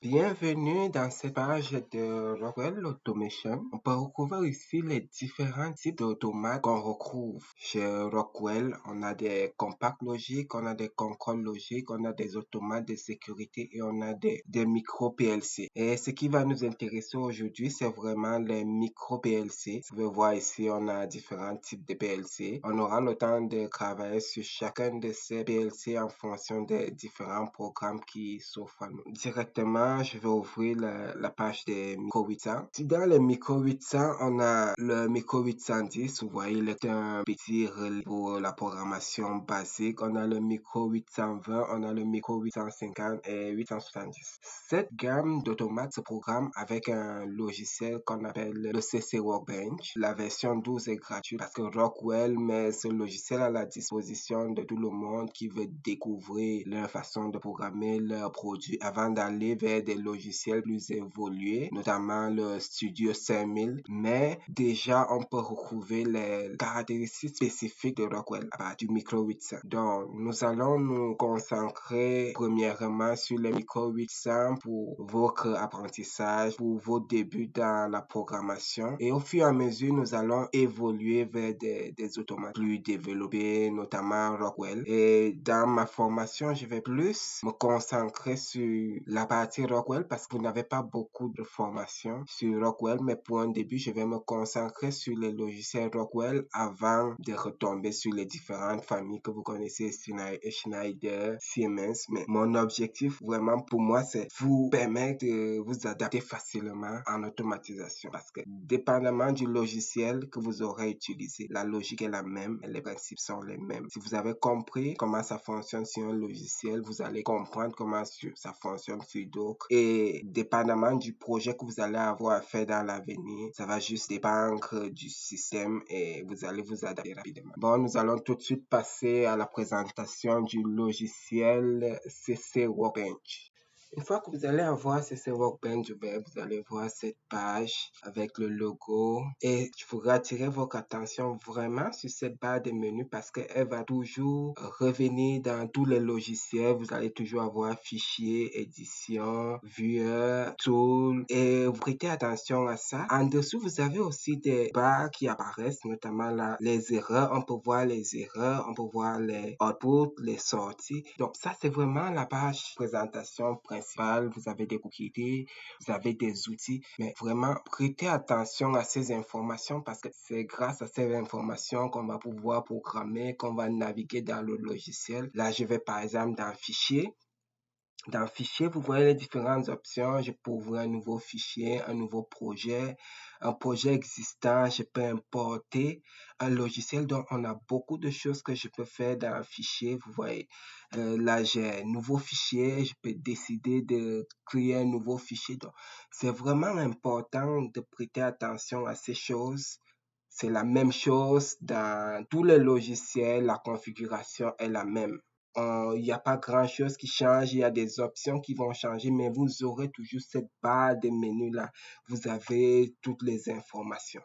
Bienvenue dans cette page de Rockwell Automation. On peut retrouver ici les différents types d'automates qu'on retrouve chez Rockwell. On a des compacts logiques, on a des contrôles logiques, on a des automates de sécurité et on a des micro PLC. Et ce qui va nous intéresser aujourd'hui, c'est vraiment les micro PLC. Vous pouvez voir ici, on a différents types de PLC. On aura le temps de travailler sur chacun de ces PLC en fonction des différents programmes qui s'offrent à nous. Directement, je vais ouvrir la page des Micro 800. Dans le Micro 800, on a le Micro 810. Vous voyez, il est un petit relais pour la programmation basique. On a le Micro 820, on a le Micro 850 et 870. Cette gamme d'automates se programme avec un logiciel qu'on appelle le CC Workbench. La version 12 est gratuite parce que Rockwell met ce logiciel à la disposition de tout le monde qui veut découvrir leur façon de programmer leurs produits avant d'aller vers des logiciels plus évolués, notamment le Studio 5000. Mais déjà, on peut retrouver les caractéristiques spécifiques de Rockwell à partir du Micro 800. Donc, nous allons nous concentrer premièrement sur le Micro 800 pour votre apprentissage, pour vos débuts dans la programmation. Et au fur et à mesure, nous allons évoluer vers des automates plus développés, notamment Rockwell. Et dans ma formation, je vais plus me concentrer sur la partie Rockwell parce que vous n'avez pas beaucoup de formation sur Rockwell, mais pour un début, je vais me concentrer sur les logiciels Rockwell avant de retomber sur les différentes familles que vous connaissez, Schneider, Siemens. Mais mon objectif vraiment pour moi, c'est vous permettre de vous adapter facilement en automatisation parce que dépendamment du logiciel que vous aurez utilisé, la logique est la même et les principes sont les mêmes. Si vous avez compris comment ça fonctionne sur un logiciel, vous allez comprendre comment ça fonctionne sur d'autres. Et dépendamment du projet que vous allez avoir à faire dans l'avenir, ça va juste dépendre du système et vous allez vous adapter rapidement. Bon, nous allons tout de suite passer à la présentation du logiciel CC Workbench. Une fois que vous allez avoir CC Workbench ouvert, vous allez voir cette page avec le logo et je voudrais attirer votre attention vraiment sur cette barre de menu parce qu'elle va toujours revenir dans tous les logiciels. Vous allez toujours avoir fichier, édition, viewer, tool et vous prêtez attention à ça. En dessous, vous avez aussi des barres qui apparaissent, notamment là, les erreurs. On peut voir les erreurs, on peut voir les outputs, les sorties. Donc ça, c'est vraiment la page présentation principale. Vous avez des propriétés, vous avez des outils, mais vraiment prêtez attention à ces informations parce que c'est grâce à ces informations qu'on va pouvoir programmer, qu'on va naviguer dans le logiciel. Là, je vais par exemple dans Fichier. Dans Fichier, vous voyez les différentes options. Je peux ouvrir un nouveau fichier, un nouveau projet, un projet existant. Je peux importer un logiciel. Donc, on a beaucoup de choses que je peux faire dans un fichier. Vous voyez, là, j'ai un nouveau fichier. Je peux décider de créer un nouveau fichier. Donc, c'est vraiment important de prêter attention à ces choses. C'est la même chose dans tous les logiciels. La configuration est la même. Il n'y a pas grand-chose qui change, il y a des options qui vont changer, mais vous aurez toujours cette barre de menu là. Vous avez toutes les informations.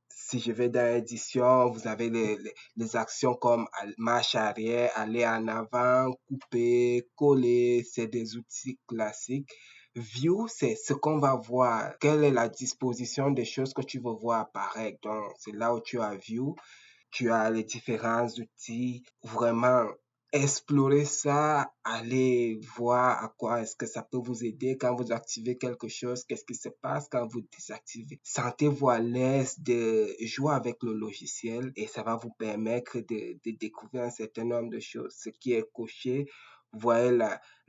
Si je vais dans édition, vous avez les actions comme marche arrière, aller en avant, couper, coller, c'est des outils classiques. View, c'est ce qu'on va voir. Quelle est la disposition des choses que tu veux voir apparaître. Donc, c'est là où tu as View. Tu as les différents outils, vraiment explorer ça, aller voir à quoi est-ce que ça peut vous aider quand vous activez quelque chose, qu'est-ce qui se passe quand vous désactivez. Sentez-vous à l'aise de jouer avec le logiciel et ça va vous permettre de découvrir un certain nombre de choses. Ce qui est coché, vous voyez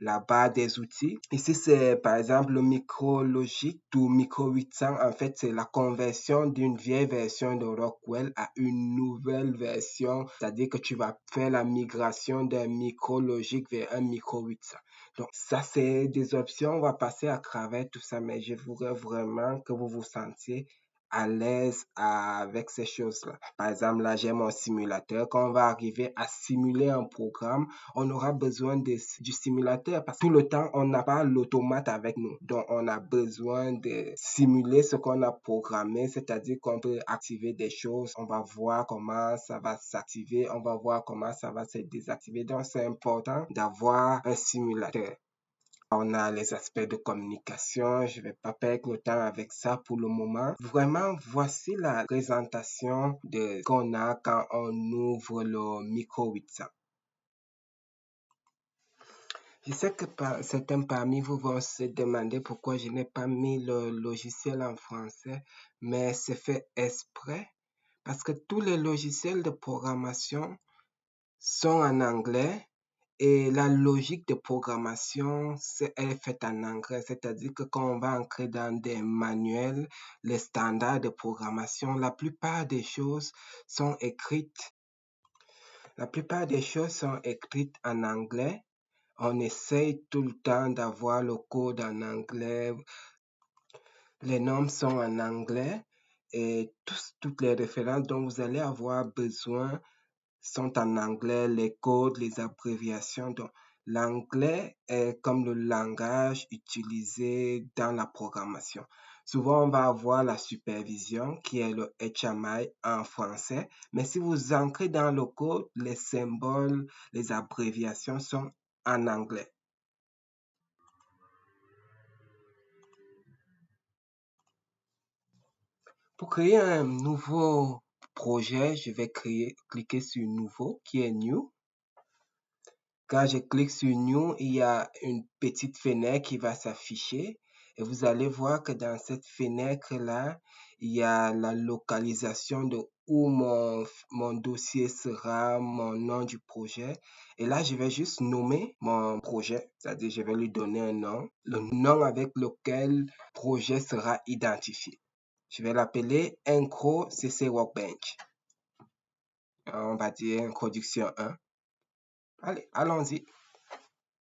la barre des outils. Ici, c'est par exemple le micro logique ou micro 800. En fait, c'est la conversion d'une vieille version de Rockwell à une nouvelle version. C'est-à-dire que tu vas faire la migration d'un micro logique vers un micro 800. Donc, ça, c'est des options. On va passer à travers tout ça, mais je voudrais vraiment que vous vous sentiez à l'aise avec ces choses-là. Par exemple, là, j'ai mon simulateur. Quand on va arriver à simuler un programme, on aura besoin du simulateur parce que tout le temps, on n'a pas l'automate avec nous. Donc, on a besoin de simuler ce qu'on a programmé, c'est-à-dire qu'on peut activer des choses. On va voir comment ça va s'activer, on va voir comment ça va se désactiver. Donc, c'est important d'avoir un simulateur. On a les aspects de communication. Je vais pas perdre le temps avec ça pour le moment. Vraiment, voici la présentation de ce qu'on a quand on ouvre le Micro 800. Je sais que certains parmi vous vont se demander pourquoi je n'ai pas mis le logiciel en français, mais c'est fait exprès parce que tous les logiciels de programmation sont en anglais et la logique de programmation, elle est faite en anglais. C'est-à-dire que quand on va entrer dans des manuels, les standards de programmation, la plupart des choses sont écrites. La plupart des choses sont écrites en anglais. On essaye tout le temps d'avoir le code en anglais. Les normes sont en anglais et toutes les références dont vous allez avoir besoin sont en anglais, les codes, les abréviations. Donc, l'anglais est comme le langage utilisé dans la programmation. Souvent, on va avoir la supervision qui est le HMI en français, mais si vous entrez dans le code, les symboles, les abréviations sont en anglais. Pour créer un nouveau projet, je vais cliquer sur Nouveau, qui est New. Quand je clique sur New, il y a une petite fenêtre qui va s'afficher et vous allez voir que dans cette fenêtre-là, il y a la localisation de où mon dossier sera, mon nom du projet. Et là, je vais juste nommer mon projet, c'est-à-dire je vais lui donner un nom, le nom avec lequel le projet sera identifié. Je vais l'appeler Incro CC Workbench. On va dire introduction 1. Allez, allons-y.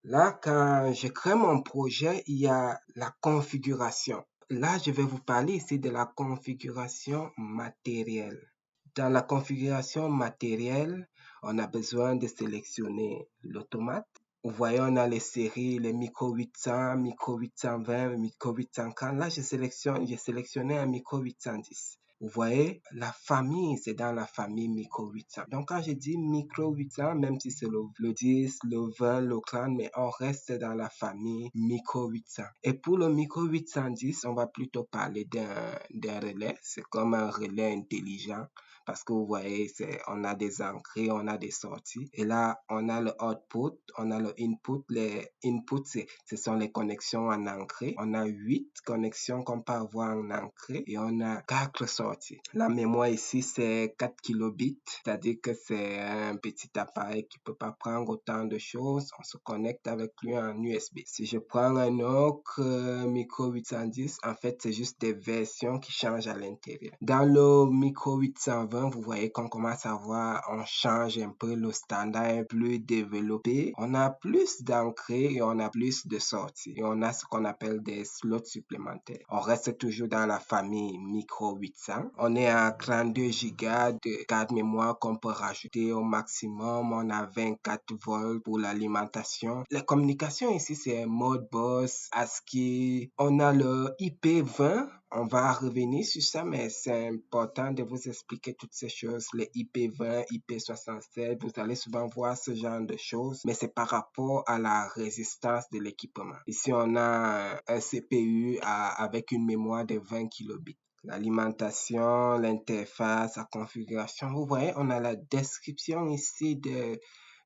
Là, quand je crée mon projet, il y a la configuration. Là, je vais vous parler ici de la configuration matérielle. Dans la configuration matérielle, on a besoin de sélectionner l'automate. Vous voyez, on a les séries, les Micro 800, Micro 820, Micro 840. Là, j'ai sélectionné un Micro 810. Vous voyez, la famille, c'est dans la famille Micro 800. Donc, quand je dis Micro 800, même si c'est le 10, le 20, le 30, mais on reste dans la famille Micro 800. Et pour le Micro 810, on va plutôt parler d'un relais. C'est comme un relais intelligent parce que vous voyez, on a des entrées, on a des sorties. Et là, on a le output, on a le input. Les inputs, ce sont les connexions en entrée. On a 8 connexions qu'on peut avoir en entrée et on a 4 sorties. La mémoire ici, c'est 4 kilobits, c'est-à-dire que c'est un petit appareil qui peut pas prendre autant de choses. On se connecte avec lui en USB. Si je prends un autre Micro 810, en fait, c'est juste des versions qui changent à l'intérieur. Dans le Micro 820, vous voyez qu'on commence à voir, on change un peu le standard plus développé. On a plus d'entrées et on a plus de sorties. Et on a ce qu'on appelle des slots supplémentaires. On reste toujours dans la famille Micro 800. On est à 32 Go de carte mémoire qu'on peut rajouter au maximum. On a 24 volts pour l'alimentation. Les communications ici, c'est Modbus, ASCII. On a le IP20. On va revenir sur ça, mais c'est important de vous expliquer toutes ces choses, les IP20, IP67. Vous allez souvent voir ce genre de choses, mais c'est par rapport à la résistance de l'équipement. Ici, on a un CPU avec une mémoire de 20 kilobits. L'alimentation, l'interface, la configuration. Vous voyez, on a la description ici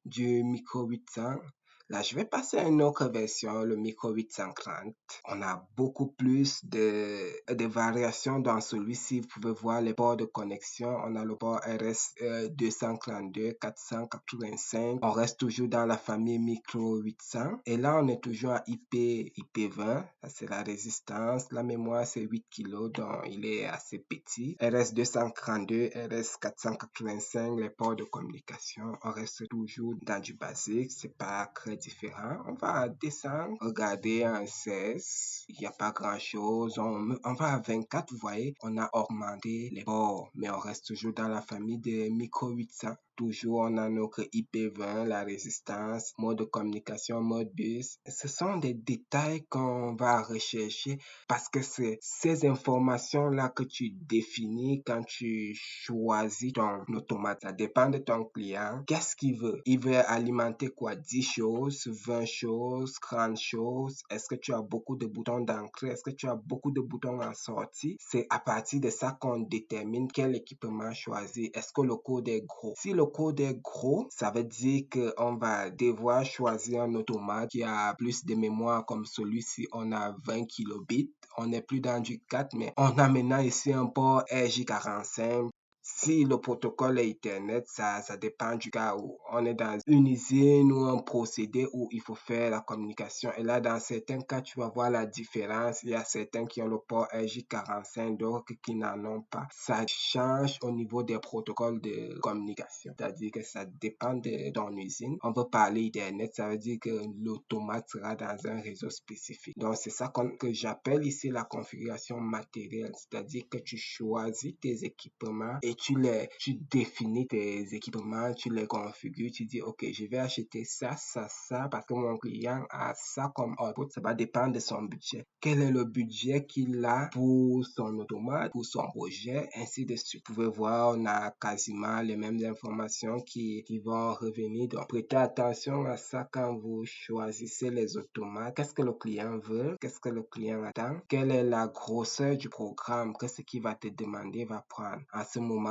du Micro 800. Là, je vais passer à une autre version, le Micro 830. On a beaucoup plus de variations dans celui-ci. Vous pouvez voir les ports de connexion. On a le port RS 232, 485. On reste toujours dans la famille Micro 800. Et là, on est toujours à IP20. Ça, c'est la résistance. La mémoire, c'est 8 kg, donc il est assez petit. RS 232, RS 485, les ports de communication. On reste toujours dans du basique. C'est pas très différent. On va descendre, regarder un 16, il n'y a pas grand chose. On va à 24, vous voyez, on a augmenté les ports, mais on reste toujours dans la famille des Micro 800. toujours on a notre IP20, la résistance, mode de communication, mode bus. Ce sont des détails qu'on va rechercher parce que c'est ces informations-là que tu définis quand tu choisis ton automate. Ça dépend de ton client. Qu'est-ce qu'il veut? Il veut alimenter quoi? 10 choses, 20 choses, 30 choses. Est-ce que tu as beaucoup de boutons d'entrée? Est-ce que tu as beaucoup de boutons en sortie? C'est à partir de ça qu'on détermine quel équipement choisir. Est-ce que le code est gros? Si le code est gros, ça veut dire qu'on va devoir choisir un automate qui a plus de mémoire comme celui-ci. On a 20 kilobits. On n'est plus dans du 4, mais on a maintenant ici un port RJ45. Si le protocole est Ethernet, ça dépend du cas où on est dans une usine ou un procédé où il faut faire la communication. Et là, dans certains cas, tu vas voir la différence. Il y a certains qui ont le port RJ45, d'autres qui n'en ont pas. Ça change au niveau des protocoles de communication. C'est-à-dire que ça dépend de ton usine. On veut parler Ethernet, ça veut dire que l'automate sera dans un réseau spécifique. Donc, c'est ça que j'appelle ici la configuration matérielle. C'est-à-dire que tu choisis tes équipements et tu définis tes équipements, tu les configures, tu dis, OK, je vais acheter ça, parce que mon client a ça comme output. Ça va dépendre de son budget. Quel est le budget qu'il a pour son automate, pour son projet, ainsi de suite. Vous pouvez voir, on a quasiment les mêmes informations qui vont revenir. Donc, prêtez attention à ça quand vous choisissez les automates. Qu'est-ce que le client veut? Qu'est-ce que le client attend? Quelle est la grosseur du programme? Qu'est-ce qu'il va te demander, va prendre? À ce moment-là,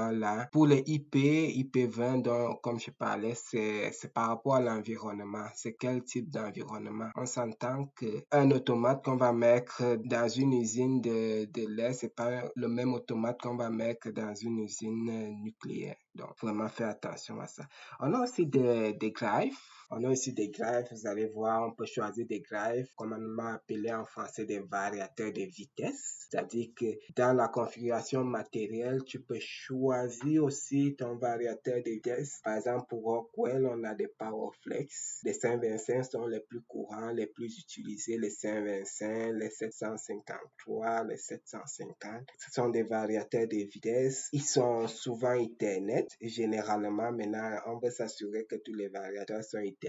pour les IP20, donc, comme je parlais, c'est par rapport à l'environnement. C'est quel type d'environnement? On s'entend qu'un automate qu'on va mettre dans une usine de lait, c'est pas le même automate qu'on va mettre dans une usine nucléaire. Donc, vraiment faire attention à ça. On a aussi des drives. On a aussi des drives, vous allez voir, on peut choisir des drives, communément appelés en français des variateurs de vitesse. C'est-à-dire que dans la configuration matérielle, tu peux choisir aussi ton variateur de vitesse. Par exemple, pour Rockwell, on a des PowerFlex. Les 525 sont les plus courants, les plus utilisés, les 525, les 753, les 750. Ce sont des variateurs de vitesse. Ils sont souvent Ethernet. Généralement, maintenant, on veut s'assurer que tous les variateurs sont Ethernet.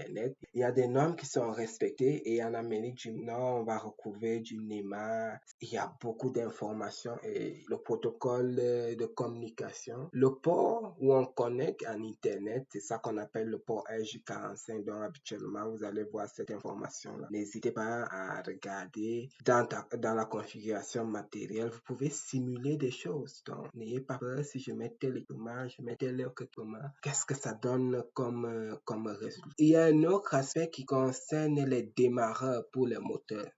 Il y a des normes qui sont respectées et en Amérique du Nord, on va retrouver du NEMA. Il y a beaucoup d'informations et le protocole de communication. Le port où on connecte en Internet, c'est ça qu'on appelle le port RJ45. Donc, habituellement, vous allez voir cette information-là. N'hésitez pas à regarder dans la configuration matérielle. Vous pouvez simuler des choses. Donc, n'ayez pas peur si je mets tel équipement, je mets tel équipement. Qu'est-ce que ça donne comme résultat? Il y a un autre aspect qui concerne les démarreurs pour les moteurs.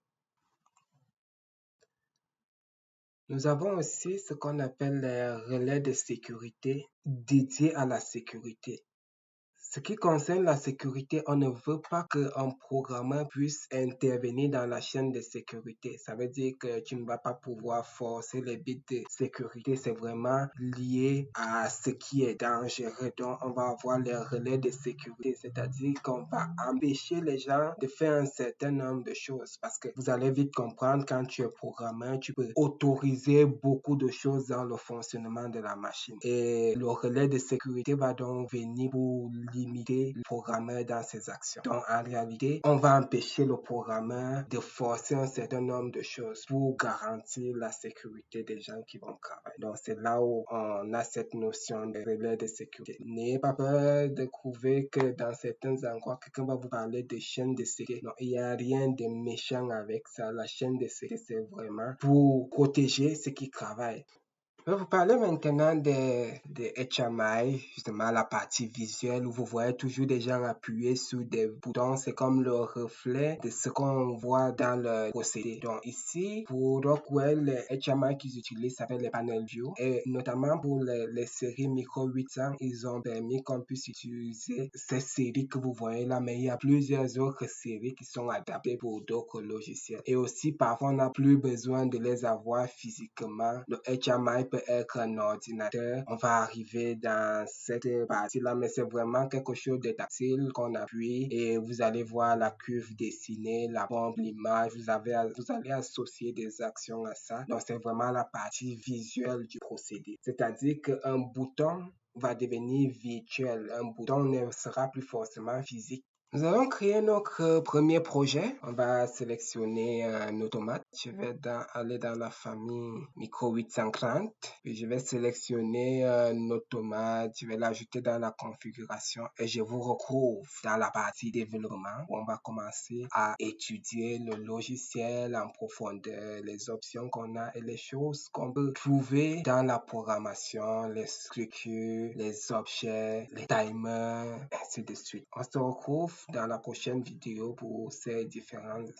Nous avons aussi ce qu'on appelle les relais de sécurité dédiés à la sécurité. Ce qui concerne la sécurité, on ne veut pas qu'un programmeur puisse intervenir dans la chaîne de sécurité. Ça veut dire que tu ne vas pas pouvoir forcer les bits de sécurité. C'est vraiment lié à ce qui est dangereux. Donc, on va avoir les relais de sécurité, c'est-à-dire qu'on va empêcher les gens de faire un certain nombre de choses parce que vous allez vite comprendre quand tu es programmeur, tu peux autoriser beaucoup de choses dans le fonctionnement de la machine. Et le relais de sécurité va donc venir pour limiter le programmeur dans ses actions. Donc, en réalité, on va empêcher le programmeur de forcer un certain nombre de choses pour garantir la sécurité des gens qui vont travailler. Donc, c'est là où on a cette notion de relais de sécurité. N'ayez pas peur de trouver que dans certains endroits, quelqu'un va vous parler de chaîne de sécurité. Non, il n'y a rien de méchant avec ça. La chaîne de sécurité, c'est vraiment pour protéger ceux qui travaillent. Je vais vous parler maintenant des HMI, justement la partie visuelle où vous voyez toujours des gens appuyer sur des boutons. C'est comme le reflet de ce qu'on voit dans le procédé. Donc ici, pour Rockwell, les HMI qu'ils utilisent s'appellent les panel view. Et notamment pour les séries Micro 800, ils ont permis qu'on puisse utiliser ces séries que vous voyez là, mais il y a plusieurs autres séries qui sont adaptées pour d'autres logiciels. Et aussi, parfois, on n'a plus besoin de les avoir physiquement. Le HMI peut être un ordinateur. On va arriver dans cette partie-là, mais c'est vraiment quelque chose de tactile qu'on appuie et vous allez voir la cuve dessinée, la pompe, l'image. Vous allez associer des actions à ça. Donc, c'est vraiment la partie visuelle du procédé. C'est-à-dire qu'un bouton va devenir virtuel. Un bouton ne sera plus forcément physique. Nous allons créer notre premier projet. On va sélectionner un automate. Je vais aller dans la famille Micro 830. Puis je vais sélectionner un automate. Je vais l'ajouter dans la configuration et je vous retrouve dans la partie développement où on va commencer à étudier le logiciel en profondeur, les options qu'on a et les choses qu'on peut trouver dans la programmation, les structures, les objets, les timers, ainsi de suite. On se retrouve dans la prochaine vidéo pour ces différentes